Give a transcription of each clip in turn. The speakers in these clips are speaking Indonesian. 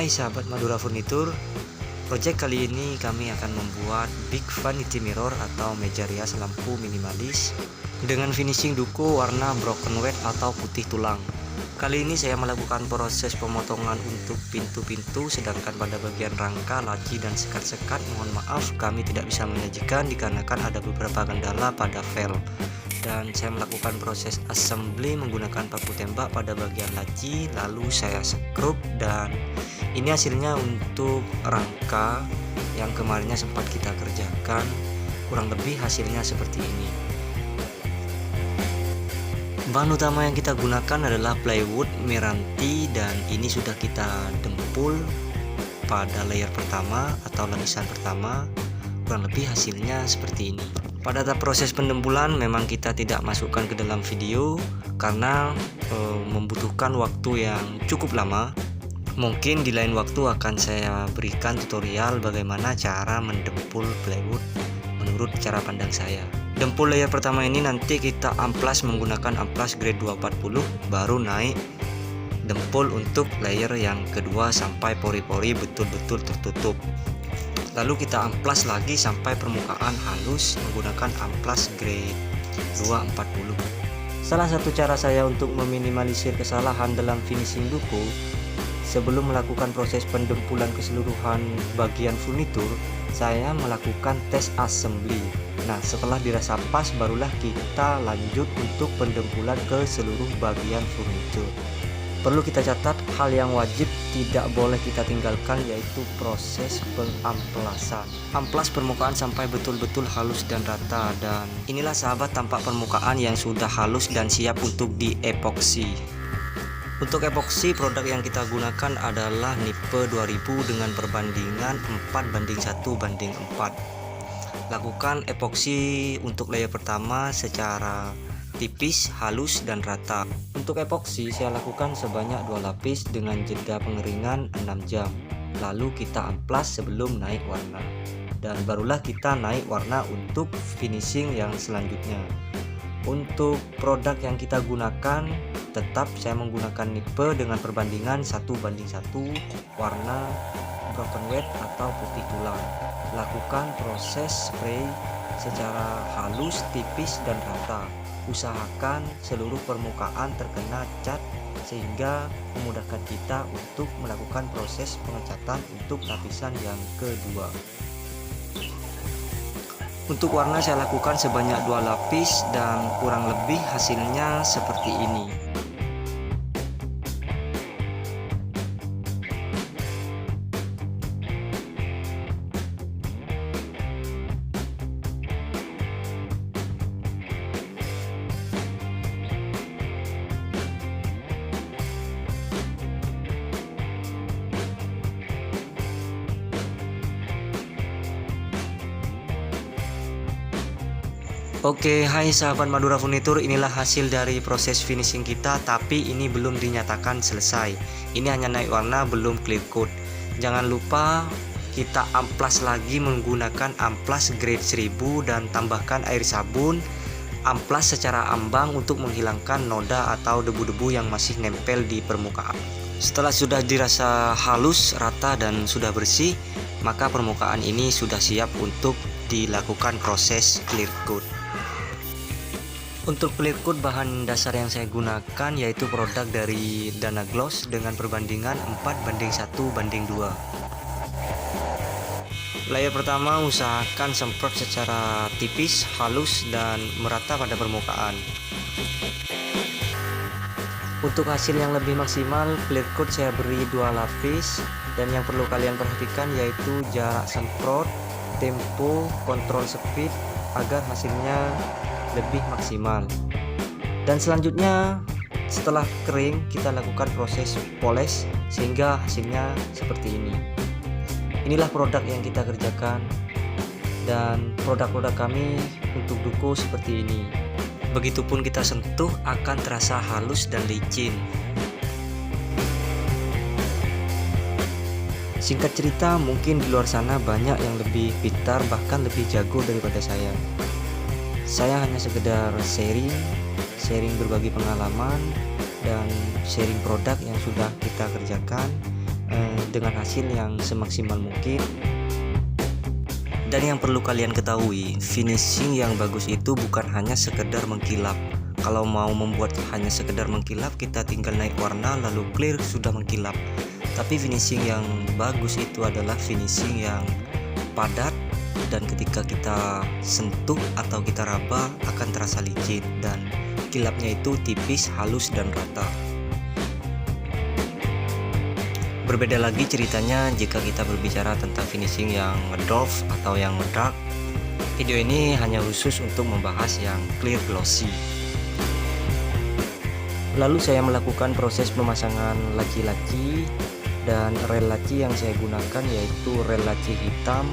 Hai sahabat Madura Furnitur, project kali ini kami akan membuat big vanity mirror atau meja rias lampu minimalis dengan finishing duku warna broken white atau putih tulang. Kali ini saya melakukan proses pemotongan untuk pintu-pintu, sedangkan pada bagian rangka, laci, dan sekat-sekat mohon maaf kami tidak bisa menyajikan dikarenakan ada beberapa kendala pada vel. Dan saya melakukan proses assembly menggunakan paku tembak pada bagian laci, lalu saya skrup, dan ini hasilnya untuk rangka yang kemarinnya sempat kita kerjakan. Kurang lebih hasilnya seperti ini. Bahan utama yang kita gunakan adalah plywood Meranti, dan ini sudah kita dempul pada layer pertama atau lapisan pertama. Kurang lebih hasilnya seperti ini. Pada tahap proses pendempulan memang kita tidak masukkan ke dalam video karena membutuhkan waktu yang cukup lama. Mungkin di lain waktu akan saya berikan tutorial bagaimana cara mendempul plywood menurut cara pandang saya. Dempul layer pertama ini nanti kita amplas menggunakan amplas grade 240, baru naik dempul untuk layer yang kedua sampai pori-pori betul-betul tertutup. Lalu kita amplas lagi sampai permukaan halus menggunakan amplas grade 240. Salah satu cara saya untuk meminimalisir kesalahan dalam finishing duku, sebelum melakukan proses pendempulan keseluruhan bagian furnitur, saya melakukan tes assembly. Nah, setelah dirasa pas barulah kita lanjut untuk pendempulan ke seluruh bagian furnitur. Perlu kita catat hal yang wajib tidak boleh kita tinggalkan, yaitu proses pengamplasan. Amplas permukaan sampai betul-betul halus dan rata, dan inilah sahabat tampak permukaan yang sudah halus dan siap untuk diepoksi. Untuk epoksi, produk yang kita gunakan adalah Nipe 2000 dengan perbandingan 4:1:4. Lakukan epoksi untuk layer pertama secara tipis, halus, dan rata. Untuk epoksi saya lakukan sebanyak 2 lapis dengan jeda pengeringan 6 jam. Lalu kita amplas sebelum naik warna, dan barulah kita naik warna untuk finishing yang selanjutnya. Untuk produk yang kita gunakan, tetap saya menggunakan Nipe dengan perbandingan 1:1, warna broken white atau putih tulang. Lakukan proses spray secara halus, tipis, dan rata. Usahakan seluruh permukaan terkena cat sehingga memudahkan kita untuk melakukan proses pengecatan untuk lapisan yang kedua. Untuk warna saya lakukan sebanyak 2 lapis dan kurang lebih hasilnya seperti ini. Oke, hai sahabat Madura Furnitur, inilah hasil dari proses finishing kita, tapi ini belum dinyatakan selesai. Ini hanya naik warna, belum clear coat. Jangan lupa kita amplas lagi menggunakan amplas grade 1000 dan tambahkan air sabun. Amplas secara ambang untuk menghilangkan noda atau debu-debu yang masih nempel di permukaan. Setelah sudah dirasa halus, rata, dan sudah bersih, maka permukaan ini sudah siap untuk dilakukan proses clear coat. Untuk clear coat, bahan dasar yang saya gunakan yaitu produk dari Dana Gloss dengan perbandingan 4:1:2. Layer pertama usahakan semprot secara tipis, halus, dan merata pada permukaan. Untuk hasil yang lebih maksimal, clear coat saya beri 2 lapis, dan yang perlu kalian perhatikan yaitu jarak semprot, tempo, kontrol speed agar hasilnya lebih maksimal. Dan selanjutnya setelah kering kita lakukan proses polish sehingga hasilnya seperti ini. Inilah produk yang kita kerjakan, dan produk-produk kami untuk duku seperti ini. Begitupun kita sentuh akan terasa halus dan licin. Singkat cerita, mungkin di luar sana banyak yang lebih pintar, bahkan lebih jago daripada saya. Saya hanya sekedar sharing berbagi pengalaman dan sharing produk yang sudah kita kerjakan. dengan hasil yang semaksimal mungkin. Dan yang perlu kalian ketahui, finishing yang bagus itu bukan hanya sekedar mengkilap. Kalau mau membuat hanya sekedar mengkilap, kita tinggal naik warna lalu clear sudah mengkilap. Tapi finishing yang bagus itu adalah finishing yang padat, dan ketika kita sentuh atau kita raba akan terasa licin, dan kilapnya itu tipis, halus, dan rata. Berbeda lagi ceritanya jika kita berbicara tentang finishing yang ngedove atau yang ngedark. Video ini hanya khusus untuk membahas yang clear glossy. Lalu saya melakukan proses pemasangan laci-laci, dan rel laci yang saya gunakan yaitu rel laci hitam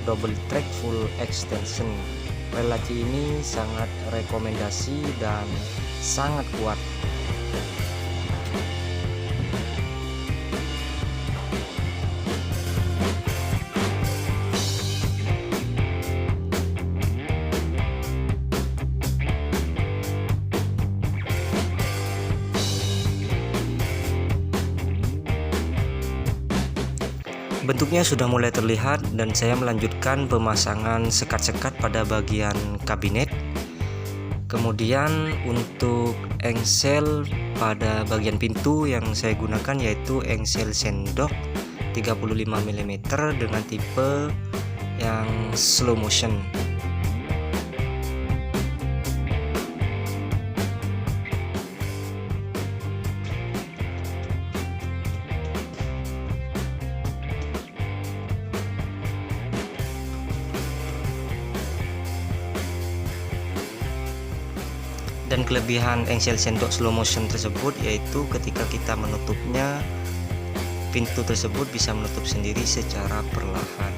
double track full extension. Rel laci ini sangat rekomendasi dan sangat kuat. Bentuknya sudah mulai terlihat, dan saya melanjutkan pemasangan sekat-sekat pada bagian kabinet. Kemudian untuk engsel pada bagian pintu yang saya gunakan yaitu engsel sendok 35 mm dengan tipe yang slow motion. Dan kelebihan engsel sendok slow motion tersebut yaitu ketika kita menutupnya, pintu tersebut bisa menutup sendiri secara perlahan.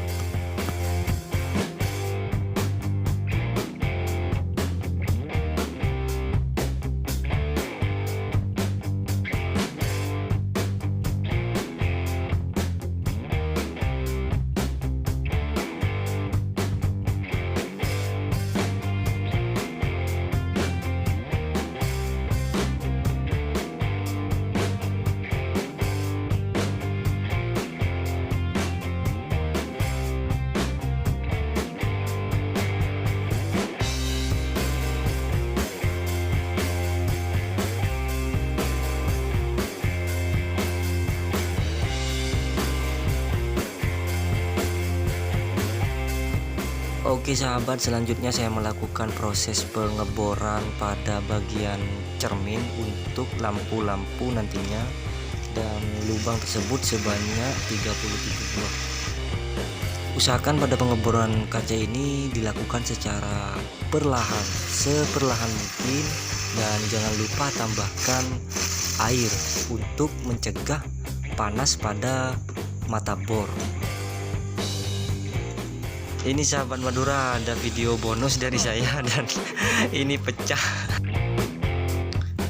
Oke sahabat, selanjutnya saya melakukan proses pengeboran pada bagian cermin untuk lampu-lampu nantinya, dan lubang tersebut sebanyak 37 blok. Usahakan pada pengeboran kaca ini dilakukan secara perlahan, seperlahan mungkin, dan jangan lupa tambahkan air untuk mencegah panas pada mata bor. Ini sahabat Madura, ada video bonus dari saya dan ini pecah.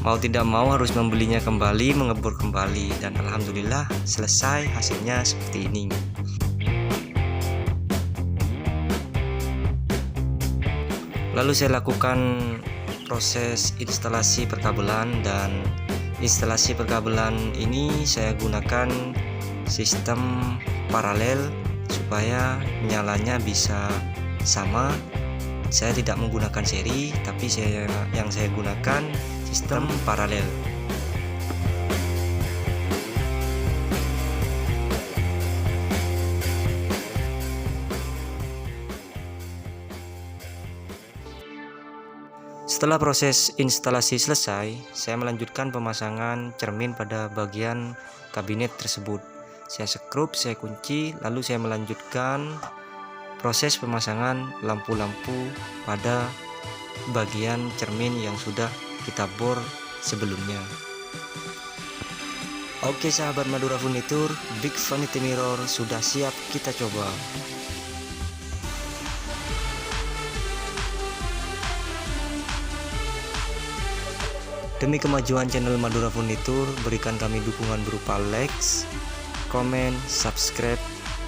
Mau tidak mau harus membelinya kembali, mengebor kembali, dan alhamdulillah selesai, hasilnya seperti ini. Lalu saya lakukan proses instalasi perkabelan, dan instalasi perkabelan ini saya gunakan sistem paralel supaya nyalanya bisa sama. Saya tidak menggunakan seri, tapi yang saya gunakan sistem paralel. Setelah proses instalasi selesai, saya melanjutkan pemasangan cermin pada bagian kabinet tersebut. Saya sekrup, saya kunci, lalu saya melanjutkan proses pemasangan lampu-lampu pada bagian cermin yang sudah kita bor sebelumnya. Oke sahabat Madura Furniture, Big Vanity Mirror sudah siap kita coba. Demi kemajuan channel Madura Furniture, berikan kami dukungan berupa likes, komen, subscribe,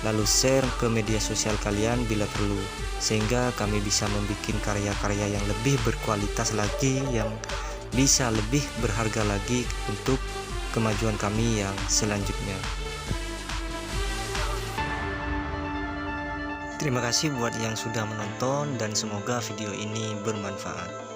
lalu share ke media sosial kalian bila perlu, sehingga kami bisa membuat karya-karya yang lebih berkualitas lagi, yang bisa lebih berharga lagi untuk kemajuan kami yang selanjutnya. Terima kasih buat yang sudah menonton dan semoga video ini bermanfaat.